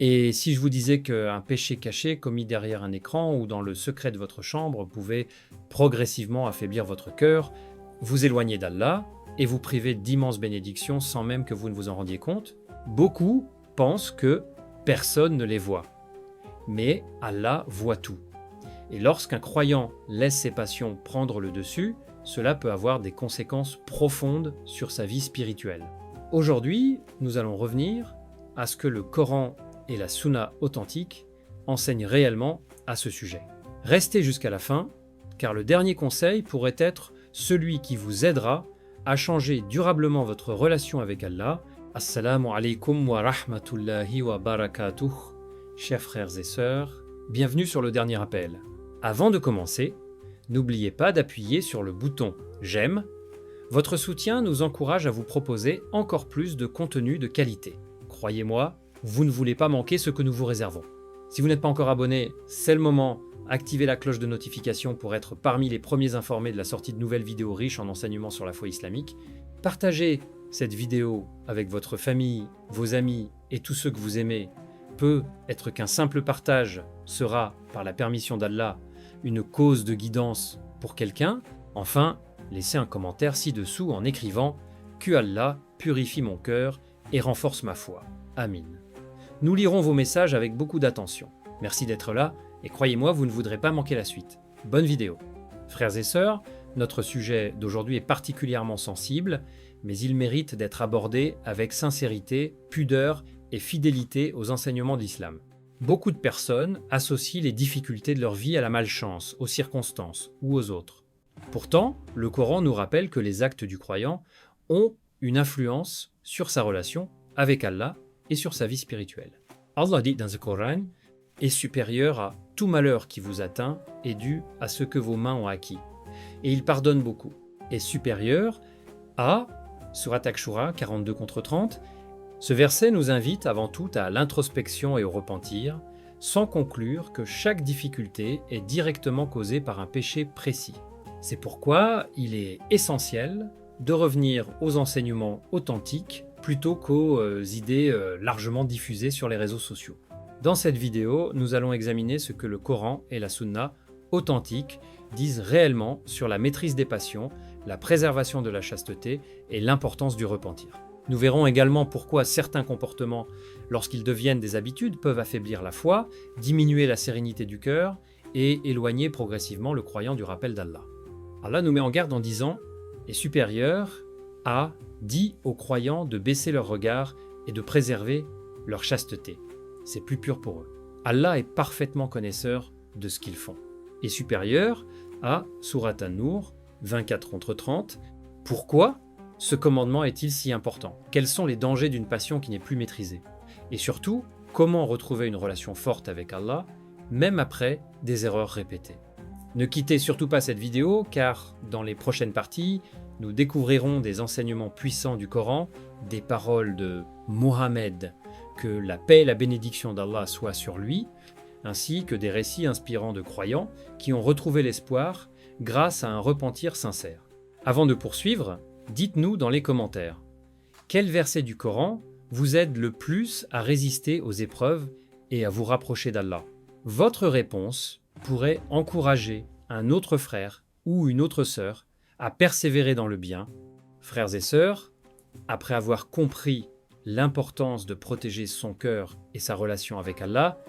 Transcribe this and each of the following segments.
Et si je vous disais qu'un péché caché commis derrière un écran ou dans le secret de votre chambre pouvait progressivement affaiblir votre cœur, vous éloigner d'Allah et vous priver d'immenses bénédictions sans même que vous ne vous en rendiez compte, beaucoup pensent que personne ne les voit. Mais Allah voit tout. Et lorsqu'un croyant laisse ses passions prendre le dessus, cela peut avoir des conséquences profondes sur sa vie spirituelle. Aujourd'hui, nous allons revenir à ce que le Coran et la Sunna authentique enseignent réellement à ce sujet. Restez jusqu'à la fin, car le dernier conseil pourrait être celui qui vous aidera à changer durablement votre relation avec Allah. Assalamu alaikum wa rahmatullahi wa barakatuh. Chers frères et sœurs, bienvenue sur le dernier appel. Avant de commencer, n'oubliez pas d'appuyer sur le bouton « J'aime ». Votre soutien nous encourage à vous proposer encore plus de contenu de qualité. Croyez-moi, vous ne voulez pas manquer ce que nous vous réservons. Si vous n'êtes pas encore abonné, c'est le moment. Activez la cloche de notification pour être parmi les premiers informés de la sortie de nouvelles vidéos riches en enseignements sur la foi islamique. Partagez cette vidéo avec votre famille, vos amis et tous ceux que vous aimez. Peut être qu'un simple partage sera, par la permission d'Allah, une cause de guidance pour quelqu'un. Enfin, laissez un commentaire ci-dessous en écrivant « Que Allah purifie mon cœur et renforce ma foi. Amin ». Nous lirons vos messages avec beaucoup d'attention. Merci d'être là et croyez-moi, vous ne voudrez pas manquer la suite. Bonne vidéo. Frères et sœurs, notre sujet d'aujourd'hui est particulièrement sensible, mais il mérite d'être abordé avec sincérité, pudeur et fidélité aux enseignements de l'islam. Beaucoup de personnes associent les difficultés de leur vie à la malchance, aux circonstances ou aux autres. Pourtant, le Coran nous rappelle que les actes du croyant ont une influence sur sa relation avec Allah et sur sa vie spirituelle. Allah dit dans le Coran « est supérieur à tout malheur qui vous atteint est dû à ce que vos mains ont acquis. Et il pardonne beaucoup. Est supérieur à Surat Ash-Shura 42 contre 30. Ce verset nous invite avant tout à l'introspection et au repentir, sans conclure que chaque difficulté est directement causée par un péché précis. C'est pourquoi il est essentiel de revenir aux enseignements authentiques plutôt qu'aux idées largement diffusées sur les réseaux sociaux. Dans cette vidéo, nous allons examiner ce que le Coran et la Sunna authentiques disent réellement sur la maîtrise des passions, la préservation de la chasteté et l'importance du repentir. Nous verrons également pourquoi certains comportements, lorsqu'ils deviennent des habitudes, peuvent affaiblir la foi, diminuer la sérénité du cœur et éloigner progressivement le croyant du rappel d'Allah. Allah nous met en garde en disant « est supérieur à dit aux croyants de baisser leur regard et de préserver leur chasteté. C'est plus pur pour eux. Allah est parfaitement connaisseur de ce qu'ils font. Est supérieur à Surat An-Nur 24 contre 30. Pourquoi ce commandement est-il si important? Quels sont les dangers d'une passion qui n'est plus maîtrisée? Et surtout, comment retrouver une relation forte avec Allah, même après des erreurs répétées? Ne quittez surtout pas cette vidéo, car dans les prochaines parties, nous découvrirons des enseignements puissants du Coran, des paroles de Mohammed, que la paix et la bénédiction d'Allah soient sur lui, ainsi que des récits inspirants de croyants qui ont retrouvé l'espoir grâce à un repentir sincère. Avant de poursuivre, dites-nous dans les commentaires, quel verset du Coran vous aide le plus à résister aux épreuves et à vous rapprocher d'Allah? Votre réponse pourrait encourager un autre frère ou une autre sœur à persévérer dans le bien. Frères et sœurs, après avoir compris l'importance de protéger son cœur et sa relation avec Allah,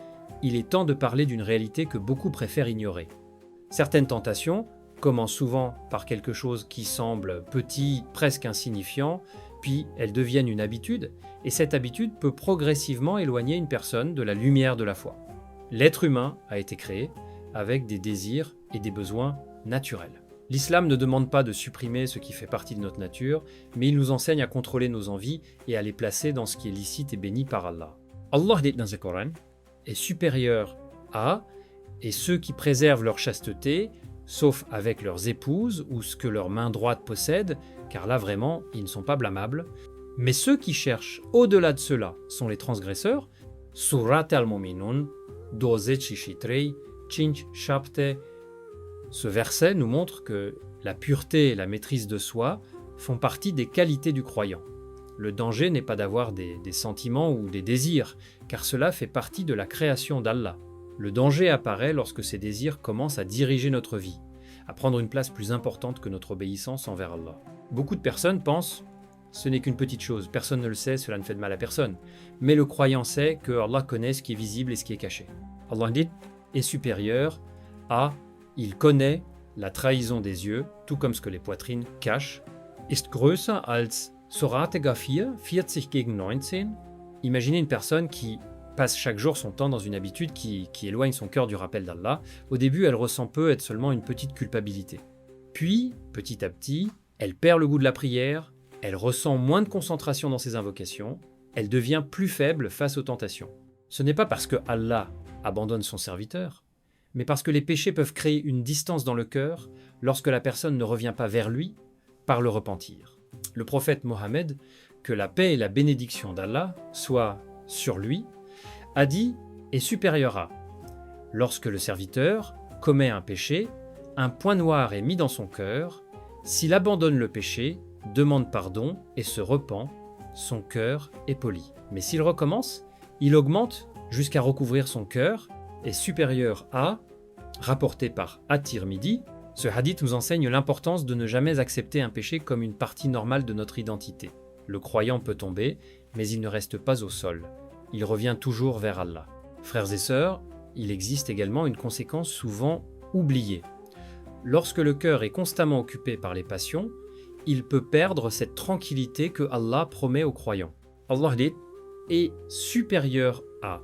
il est temps de parler d'une réalité que beaucoup préfèrent ignorer. Certaines tentations commencent souvent par quelque chose qui semble petit, presque insignifiant, puis elles deviennent une habitude, et cette habitude peut progressivement éloigner une personne de la lumière de la foi. L'être humain a été créé avec des désirs et des besoins naturels. L'islam ne demande pas de supprimer ce qui fait partie de notre nature, mais il nous enseigne à contrôler nos envies et à les placer dans ce qui est licite et béni par Allah. Allah dit dans le Coran, est supérieur à, et ceux qui préservent leur chasteté, sauf avec leurs épouses ou ce que leur main droite possède, car là vraiment, ils ne sont pas blâmables. Mais ceux qui cherchent au-delà de cela sont les transgresseurs. Surat al-Mu'minun, 23, 5 Ce verset nous montre que la pureté et la maîtrise de soi font partie des qualités du croyant. Le danger n'est pas d'avoir des sentiments ou des désirs, car cela fait partie de la création d'Allah. Le danger apparaît lorsque ces désirs commencent à diriger notre vie, à prendre une place plus importante que notre obéissance envers Allah. Beaucoup de personnes pensent « ce n'est qu'une petite chose, personne ne le sait, cela ne fait de mal à personne ». Mais le croyant sait que Allah connaît ce qui est visible et ce qui est caché. Allah dit est supérieur à « il connaît la trahison des yeux, tout comme ce que les poitrines cachent ». Ist größer als Sorategar 4, 40 gegen 19. Imaginez une personne qui passe chaque jour son temps dans une habitude qui éloigne son cœur du rappel d'Allah. Au début, elle ressent peu être seulement une petite culpabilité. Puis, petit à petit, elle perd le goût de la prière, elle ressent moins de concentration dans ses invocations, elle devient plus faible face aux tentations. Ce n'est pas parce que Allah abandonne son serviteur, mais parce que les péchés peuvent créer une distance dans le cœur lorsque la personne ne revient pas vers lui par le repentir. Le prophète Mohammed, que la paix et la bénédiction d'Allah soient sur lui, a dit est supérieur à. Lorsque le serviteur commet un péché, un point noir est mis dans son cœur. S'il abandonne le péché, demande pardon et se repent, son cœur est poli. Mais s'il recommence, il augmente jusqu'à recouvrir son cœur, est supérieur à, rapporté par At-Tirmidhi. Ce hadith nous enseigne l'importance de ne jamais accepter un péché comme une partie normale de notre identité. Le croyant peut tomber, mais il ne reste pas au sol. Il revient toujours vers Allah. Frères et sœurs, il existe également une conséquence souvent oubliée. Lorsque le cœur est constamment occupé par les passions, il peut perdre cette tranquillité que Allah promet aux croyants. Allah dit est supérieur à.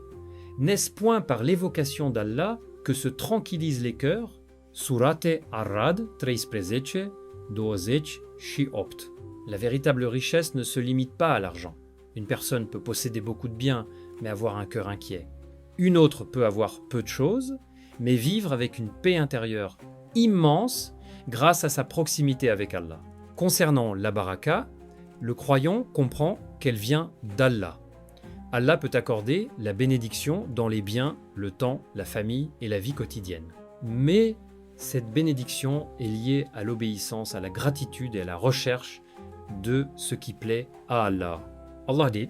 N'est-ce point par l'évocation d'Allah que se tranquillisent les cœurs? Surate Ar-Rad 13, 20, 8. La véritable richesse ne se limite pas à l'argent. Une personne peut posséder beaucoup de biens, mais avoir un cœur inquiet. Une autre peut avoir peu de choses, mais vivre avec une paix intérieure immense grâce à sa proximité avec Allah. Concernant la baraka, le croyant comprend qu'elle vient d'Allah. Allah peut accorder la bénédiction dans les biens, le temps, la famille et la vie quotidienne. Mais cette bénédiction est liée à l'obéissance, à la gratitude et à la recherche de ce qui plaît à Allah. Allah dit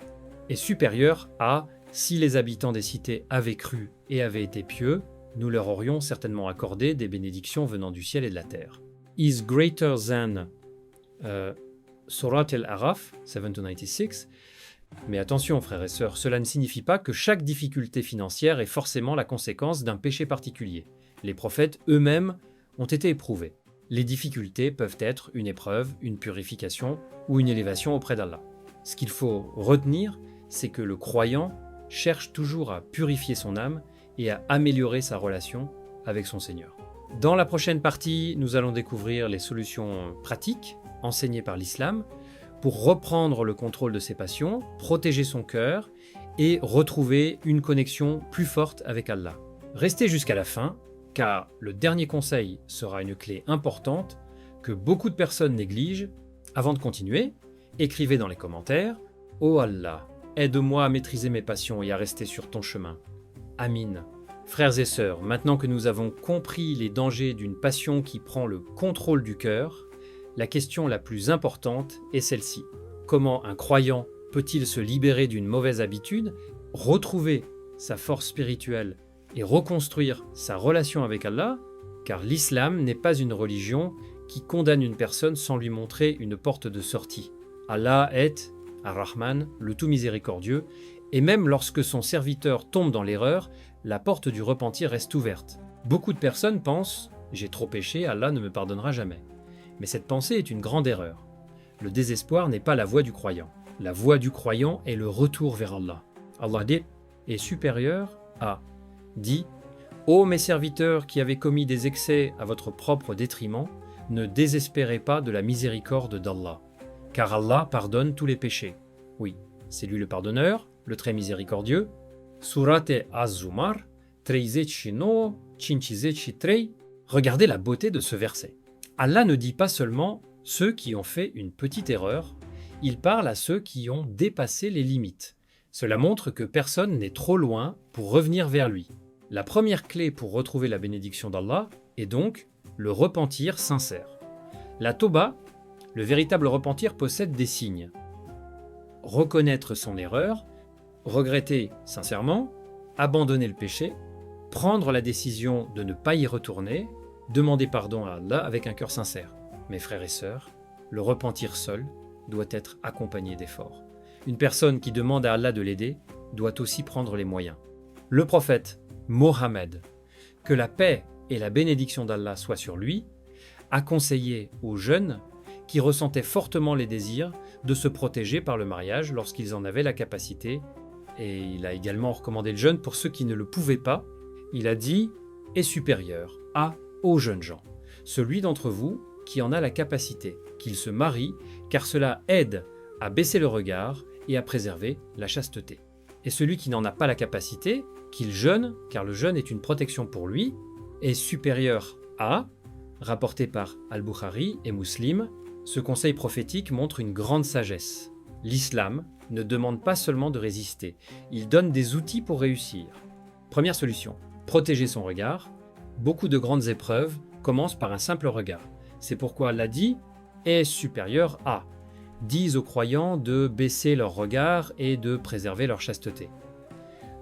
est supérieur à si les habitants des cités avaient cru et avaient été pieux, nous leur aurions certainement accordé des bénédictions venant du ciel et de la terre. Is greater than Surat al-Araf 796. Mais attention frères et sœurs, cela ne signifie pas que chaque difficulté financière est forcément la conséquence d'un péché particulier. Les prophètes eux-mêmes ont été éprouvés. Les difficultés peuvent être une épreuve, une purification ou une élévation auprès d'Allah. Ce qu'il faut retenir, c'est que le croyant cherche toujours à purifier son âme et à améliorer sa relation avec son Seigneur. Dans la prochaine partie, nous allons découvrir les solutions pratiques enseignées par l'islam pour reprendre le contrôle de ses passions, protéger son cœur et retrouver une connexion plus forte avec Allah. Restez jusqu'à la fin, car le dernier conseil sera une clé importante que beaucoup de personnes négligent. Avant de continuer, écrivez dans les commentaires « Oh Allah, aide-moi à maîtriser mes passions et à rester sur ton chemin. Amin. » Frères et sœurs, maintenant que nous avons compris les dangers d'une passion qui prend le contrôle du cœur, la question la plus importante est celle-ci. Comment un croyant peut-il se libérer d'une mauvaise habitude, retrouver sa force spirituelle et reconstruire sa relation avec Allah? Car l'islam n'est pas une religion qui condamne une personne sans lui montrer une porte de sortie. Allah est Ar-Rahman, le tout miséricordieux, et même lorsque son serviteur tombe dans l'erreur, la porte du repentir reste ouverte. Beaucoup de personnes pensent « j'ai trop péché, Allah ne me pardonnera jamais ». Mais cette pensée est une grande erreur. Le désespoir n'est pas la voie du croyant. La voie du croyant est le retour vers Allah. Allah dit est supérieur à dit « Ô mes serviteurs qui avez commis des excès à votre propre détriment, ne désespérez pas de la miséricorde d'Allah, car Allah pardonne tous les péchés. » Oui, c'est lui le pardonneur, le très miséricordieux. Surate Az-Zumar 13, 53. Regardez la beauté de ce verset. Allah ne dit pas seulement ceux qui ont fait une petite erreur, il parle à ceux qui ont dépassé les limites. Cela montre que personne n'est trop loin pour revenir vers lui. La première clé pour retrouver la bénédiction d'Allah est donc le repentir sincère. La Toba, le véritable repentir, possède des signes. reconnaître son erreur, regretter sincèrement, abandonner le péché, prendre la décision de ne pas y retourner, demander pardon à Allah avec un cœur sincère. Mes frères et sœurs, le repentir seul doit être accompagné d'efforts. Une personne qui demande à Allah de l'aider doit aussi prendre les moyens. Le prophète Mohammed, que la paix et la bénédiction d'Allah soient sur lui, a conseillé aux jeunes qui ressentaient fortement les désirs de se protéger par le mariage lorsqu'ils en avaient la capacité. Et il a également recommandé le jeûne pour ceux qui ne le pouvaient pas. Il a dit « est supérieur aux jeunes gens, celui d'entre vous qui en a la capacité, qu'il se marie, car cela aide à baisser le regard et à préserver la chasteté. Et celui qui n'en a pas la capacité, qu'il jeûne, car le jeûne est une protection pour lui, est supérieur à, rapporté par Al-Bukhari et Muslim, ce conseil prophétique montre une grande sagesse. L'islam ne demande pas seulement de résister, il donne des outils pour réussir. Première solution, protéger son regard. Beaucoup de grandes épreuves commencent par un simple regard. C'est pourquoi Allah dit « est supérieur à », disent aux croyants de baisser leur regard et de préserver leur chasteté.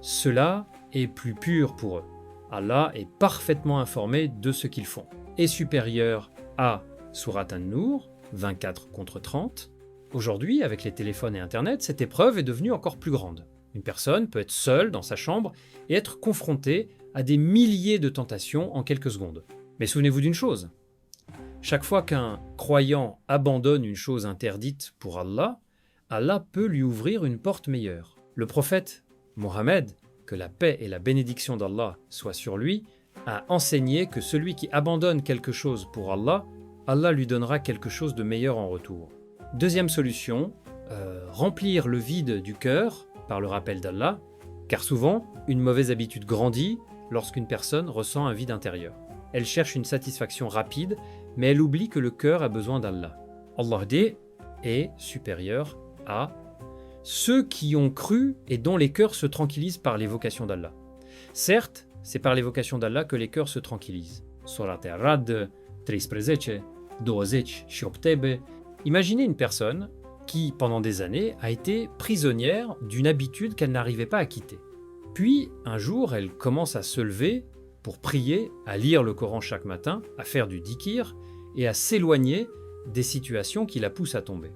Cela est plus pur pour eux. Allah est parfaitement informé de ce qu'ils font. Est supérieur à Surat An-Nur, 24 contre 30. Aujourd'hui, avec les téléphones et Internet, cette épreuve est devenue encore plus grande. Une personne peut être seule dans sa chambre et être confrontée à des milliers de tentations en quelques secondes. Mais souvenez-vous d'une chose. Chaque fois qu'un croyant abandonne une chose interdite pour Allah, Allah peut lui ouvrir une porte meilleure. Le prophète Mohammed, que la paix et la bénédiction d'Allah soient sur lui, a enseigné que celui qui abandonne quelque chose pour Allah, Allah lui donnera quelque chose de meilleur en retour. Deuxième solution, remplir le vide du cœur par le rappel d'Allah, car souvent, une mauvaise habitude grandit lorsqu'une personne ressent un vide intérieur. Elle cherche une satisfaction rapide, mais elle oublie que le cœur a besoin d'Allah. Allah dit est supérieur à ceux qui ont cru et dont les cœurs se tranquillisent par l'évocation d'Allah. Certes, c'est par l'évocation d'Allah que les cœurs se tranquillisent. Surat Ar-Ra'd 13, 20, Imaginez une personne qui, pendant des années, a été prisonnière d'une habitude qu'elle n'arrivait pas à quitter. Puis, un jour, elle commence à se lever pour prier, à lire le Coran chaque matin, à faire du dhikr et à s'éloigner des situations qui la poussent à tomber.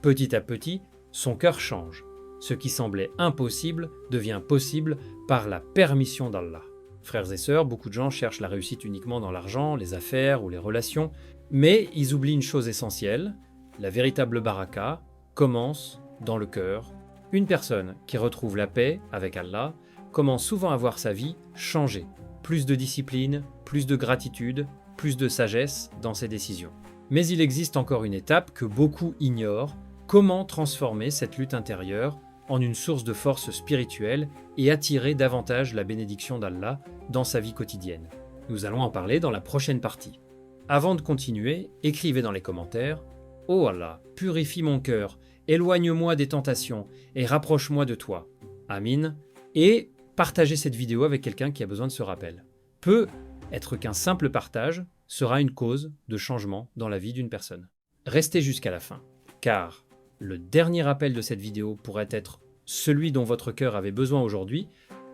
Petit à petit, son cœur change. Ce qui semblait impossible devient possible par la permission d'Allah. Frères et sœurs, beaucoup de gens cherchent la réussite uniquement dans l'argent, les affaires ou les relations, mais ils oublient une chose essentielle, la véritable baraka commence dans le cœur. Une personne qui retrouve la paix avec Allah commence souvent à voir sa vie changer. Plus de discipline, plus de gratitude, plus de sagesse dans ses décisions. Mais il existe encore une étape que beaucoup ignorent, comment transformer cette lutte intérieure en une source de force spirituelle et attirer davantage la bénédiction d'Allah dans sa vie quotidienne. Nous allons en parler dans la prochaine partie. Avant de continuer, écrivez dans les commentaires « Oh Allah, purifie mon cœur, éloigne-moi des tentations et rapproche-moi de toi. Amin. » Et partagez cette vidéo avec quelqu'un qui a besoin de ce rappel. Peut être qu'un simple partage sera une cause de changement dans la vie d'une personne. Restez jusqu'à la fin, car le dernier appel de cette vidéo pourrait être celui dont votre cœur avait besoin aujourd'hui.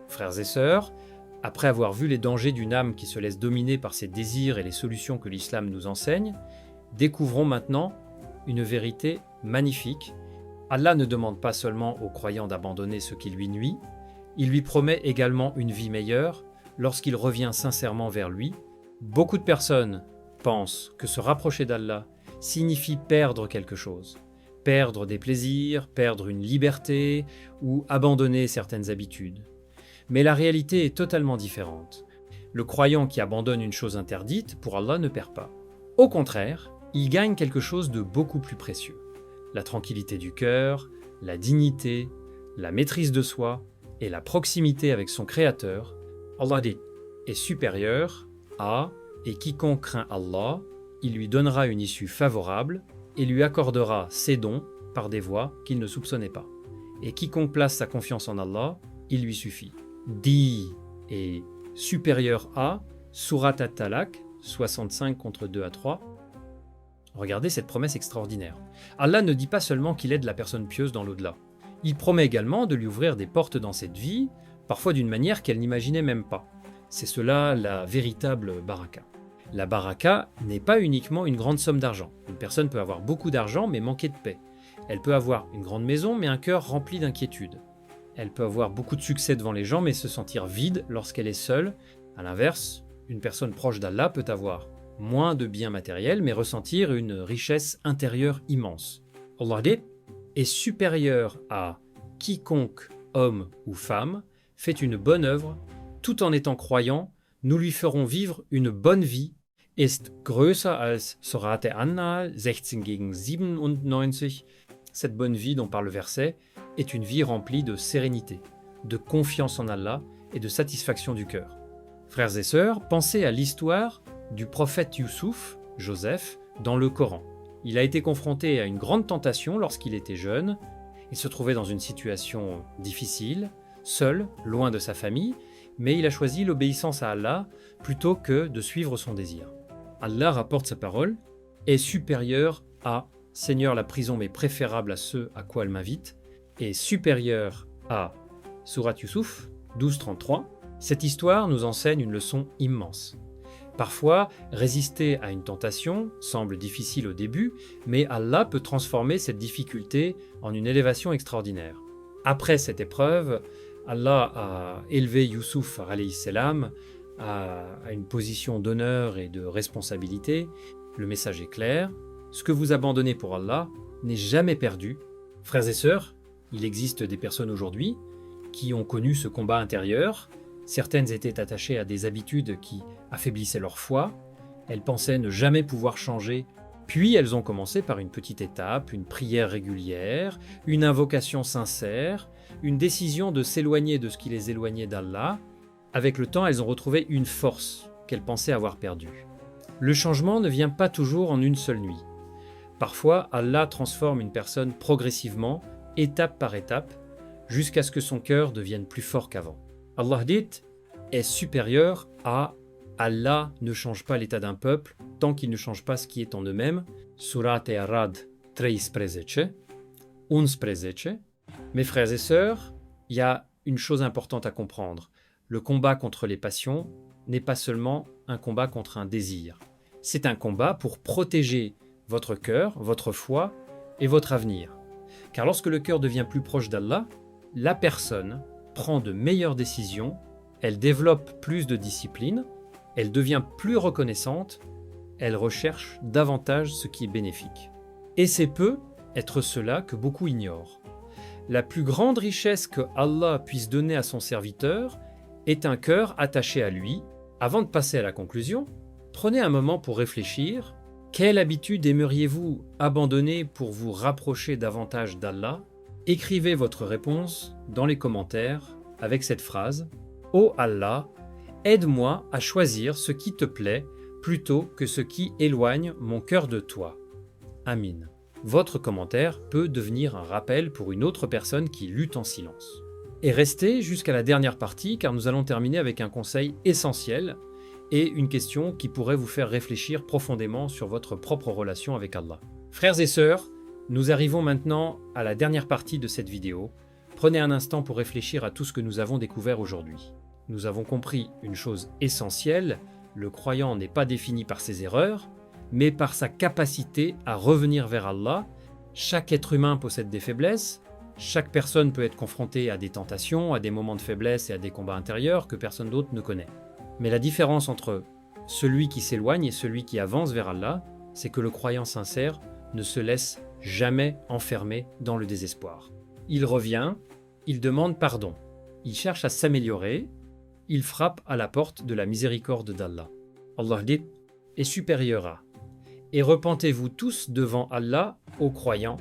Frères et sœurs, après avoir vu les dangers d'une âme qui se laisse dominer par ses désirs et les solutions que l'islam nous enseigne, découvrons maintenant une vérité magnifique. Allah ne demande pas seulement aux croyants d'abandonner ce qui lui nuit, il lui promet également une vie meilleure lorsqu'il revient sincèrement vers lui. Beaucoup de personnes pensent que se rapprocher d'Allah signifie perdre quelque chose. Perdre des plaisirs, perdre une liberté ou abandonner certaines habitudes. Mais la réalité est totalement différente. Le croyant qui abandonne une chose interdite, pour Allah, ne perd pas. Au contraire, il gagne quelque chose de beaucoup plus précieux. La tranquillité du cœur, la dignité, la maîtrise de soi et la proximité avec son Créateur. Allah dit est supérieur à et quiconque craint Allah, il lui donnera une issue favorable et lui accordera ses dons par des voies qu'il ne soupçonnait pas. Et quiconque place sa confiance en Allah, il lui suffit. Dit est supérieur à Surat At-Talaq, 65 contre 2 à 3. Regardez cette promesse extraordinaire. Allah ne dit pas seulement qu'il aide la personne pieuse dans l'au-delà. Il promet également de lui ouvrir des portes dans cette vie, parfois d'une manière qu'elle n'imaginait même pas. C'est cela la véritable baraka. La baraka n'est pas uniquement une grande somme d'argent. Une personne peut avoir beaucoup d'argent mais manquer de paix. Elle peut avoir une grande maison mais un cœur rempli d'inquiétude. Elle peut avoir beaucoup de succès devant les gens mais se sentir vide lorsqu'elle est seule. A l'inverse, une personne proche d'Allah peut avoir moins de biens matériels mais ressentir une richesse intérieure immense. Allah dit est supérieur à quiconque, homme ou femme, fait une bonne œuvre, tout en étant croyant, nous lui ferons vivre une bonne vie, ist größer als Surate An-Nahl 16 gegen 97. Cette bonne vie dont parle le verset est une vie remplie de sérénité, de confiance en Allah et de satisfaction du cœur. Frères et sœurs, pensez à l'histoire du prophète Youssouf, Joseph, dans le Coran. Il a été confronté à une grande tentation lorsqu'il était jeune. Il se trouvait dans une situation difficile, seul, loin de sa famille, mais il a choisi l'obéissance à Allah plutôt que de suivre son désir. Allah rapporte sa parole, est supérieur à « Seigneur, la prison m'est préférable à ce à quoi elle m'invite » est supérieur à Surat Youssouf 12.33. Cette histoire nous enseigne une leçon immense. Parfois, résister à une tentation semble difficile au début, mais Allah peut transformer cette difficulté en une élévation extraordinaire. Après cette épreuve, Allah a élevé Youssouf alayhi salam à une position d'honneur et de responsabilité. Le message est clair, ce que vous abandonnez pour Allah n'est jamais perdu. Frères et sœurs, il existe des personnes aujourd'hui qui ont connu ce combat intérieur. Certaines étaient attachées à des habitudes qui affaiblissaient leur foi, elles pensaient ne jamais pouvoir changer, puis elles ont commencé par une petite étape, une prière régulière, une invocation sincère, une décision de s'éloigner de ce qui les éloignait d'Allah. Avec le temps, elles ont retrouvé une force qu'elles pensaient avoir perdue. Le changement ne vient pas toujours en une seule nuit. Parfois, Allah transforme une personne progressivement, étape par étape, jusqu'à ce que son cœur devienne plus fort qu'avant. Allah dit est supérieur à Allah ne change pas l'état d'un peuple tant qu'il ne change pas ce qui est en eux-mêmes. Surat Ar-Ra'd 13:13, 11:13. Mes frères et sœurs, il y a une chose importante à comprendre. Le combat contre les passions n'est pas seulement un combat contre un désir. C'est un combat pour protéger votre cœur, votre foi et votre avenir. Car lorsque le cœur devient plus proche d'Allah, la personne prend de meilleures décisions, elle développe plus de discipline, elle devient plus reconnaissante, elle recherche davantage ce qui est bénéfique. Et c'est peu être cela que beaucoup ignorent. La plus grande richesse que Allah puisse donner à son serviteur est un cœur attaché à lui. Avant de passer à la conclusion, prenez un moment pour réfléchir. Quelle habitude aimeriez-vous abandonner pour vous rapprocher davantage d'Allah ? Écrivez votre réponse dans les commentaires avec cette phrase « Ô Allah, aide-moi à choisir ce qui te plaît plutôt que ce qui éloigne mon cœur de toi. » Amin. Votre commentaire peut devenir un rappel pour une autre personne qui lutte en silence. Et restez jusqu'à la dernière partie car nous allons terminer avec un conseil essentiel et une question qui pourrait vous faire réfléchir profondément sur votre propre relation avec Allah. Frères et sœurs, nous arrivons maintenant à la dernière partie de cette vidéo. Prenez un instant pour réfléchir à tout ce que nous avons découvert aujourd'hui. Nous avons compris une chose essentielle, le croyant n'est pas défini par ses erreurs, mais par sa capacité à revenir vers Allah. Chaque être humain possède des faiblesses, chaque personne peut être confrontée à des tentations, à des moments de faiblesse et à des combats intérieurs que personne d'autre ne connaît. Mais la différence entre celui qui s'éloigne et celui qui avance vers Allah, c'est que le croyant sincère ne se laisse jamais enfermé dans le désespoir. Il revient, il demande pardon, il cherche à s'améliorer, il frappe à la porte de la miséricorde d'Allah. Allah dit est supérieur à. Et repentez-vous tous devant Allah, aux croyants,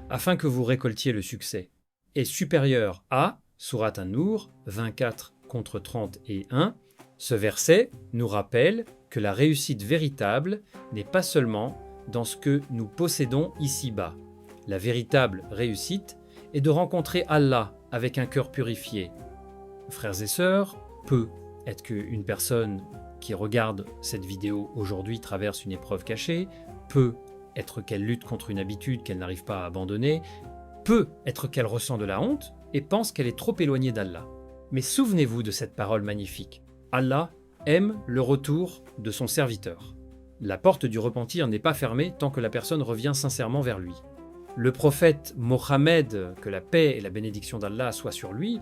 afin que vous récoltiez le succès. Est supérieur à, Surat An-Nur 24 contre 31. Ce verset nous rappelle que la réussite véritable n'est pas seulement dans ce que nous possédons ici-bas. La véritable réussite est de rencontrer Allah avec un cœur purifié. Frères et sœurs, peut être qu'une personne qui regarde cette vidéo aujourd'hui traverse une épreuve cachée, peut être qu'elle lutte contre une habitude qu'elle n'arrive pas à abandonner, Peut être qu'elle ressent de la honte et pense qu'elle est trop éloignée d'Allah. Mais souvenez-vous de cette parole magnifique. Allah aime le retour de son serviteur. La porte du repentir n'est pas fermée tant que la personne revient sincèrement vers lui. Le prophète Mohammed, que la paix et la bénédiction d'Allah soient sur lui,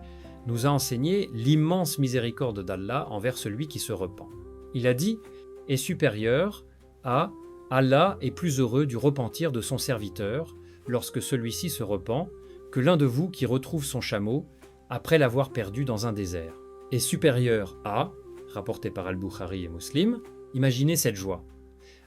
nous a enseigné l'immense miséricorde d'Allah envers celui qui se repent. Il a dit « est supérieur à Allah est plus heureux du repentir de son serviteur lorsque celui-ci se repent que l'un de vous qui retrouve son chameau après l'avoir perdu dans un désert. Est supérieur à, rapporté par Al-Bukhari et Muslim, imaginez cette joie.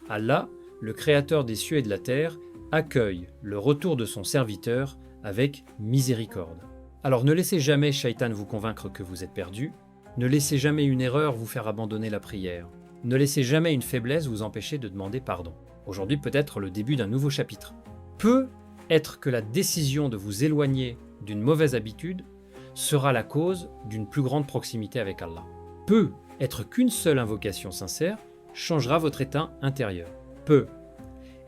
Allah, le créateur des cieux et de la terre, accueille le retour de son serviteur avec miséricorde. Alors ne laissez jamais Shaitan vous convaincre que vous êtes perdu, ne laissez jamais une erreur vous faire abandonner la prière, ne laissez jamais une faiblesse vous empêcher de demander pardon. Aujourd'hui peut être le début d'un nouveau chapitre. Peut être que la décision de vous éloigner d'une mauvaise habitude sera la cause d'une plus grande proximité avec Allah. Peut être qu'une seule invocation sincère changera votre état intérieur. Peut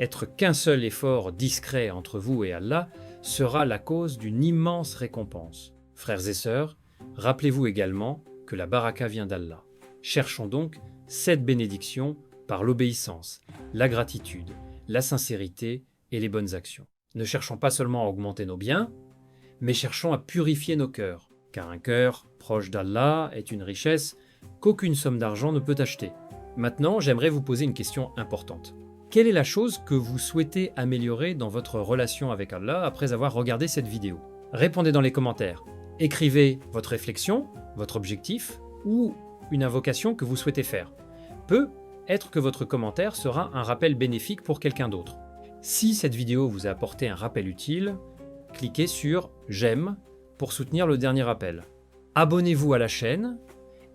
être qu'un seul effort discret entre vous et Allah sera la cause d'une immense récompense. Frères et sœurs, rappelez-vous également que la baraka vient d'Allah. Cherchons donc cette bénédiction par l'obéissance, la gratitude, la sincérité et les bonnes actions. Ne cherchons pas seulement à augmenter nos biens, mais cherchons à purifier nos cœurs, car un cœur proche d'Allah est une richesse qu'aucune somme d'argent ne peut acheter. Maintenant, j'aimerais vous poser une question importante. Quelle est la chose que vous souhaitez améliorer dans votre relation avec Allah après avoir regardé cette vidéo? Répondez dans les commentaires. Écrivez votre réflexion, votre objectif ou une invocation que vous souhaitez faire. Peut être que votre commentaire sera un rappel bénéfique pour quelqu'un d'autre. Si cette vidéo vous a apporté un rappel utile, cliquez sur « J'aime » pour soutenir le dernier rappel. Abonnez-vous à la chaîne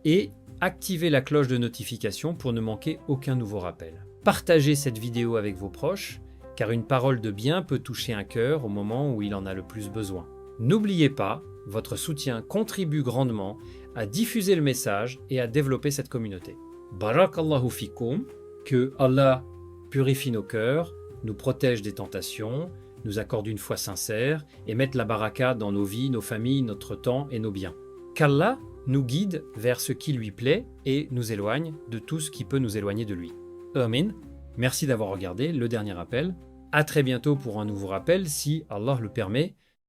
et activez la cloche de notification pour ne manquer aucun nouveau rappel. Partagez cette vidéo avec vos proches, car une parole de bien peut toucher un cœur au moment où il en a le plus besoin. N'oubliez pas, votre soutien contribue grandement à diffuser le message et à développer cette communauté. Barakallahu fikoum, que Allah purifie nos cœurs, nous protège des tentations, nous accorde une foi sincère et mette la baraka dans nos vies, nos familles, notre temps et nos biens. Qu'Allah nous guide vers ce qui lui plaît et nous éloigne de tout ce qui peut nous éloigner de lui. Amin. Merci d'avoir regardé le dernier rappel. À très bientôt pour un nouveau rappel si Allah le permet.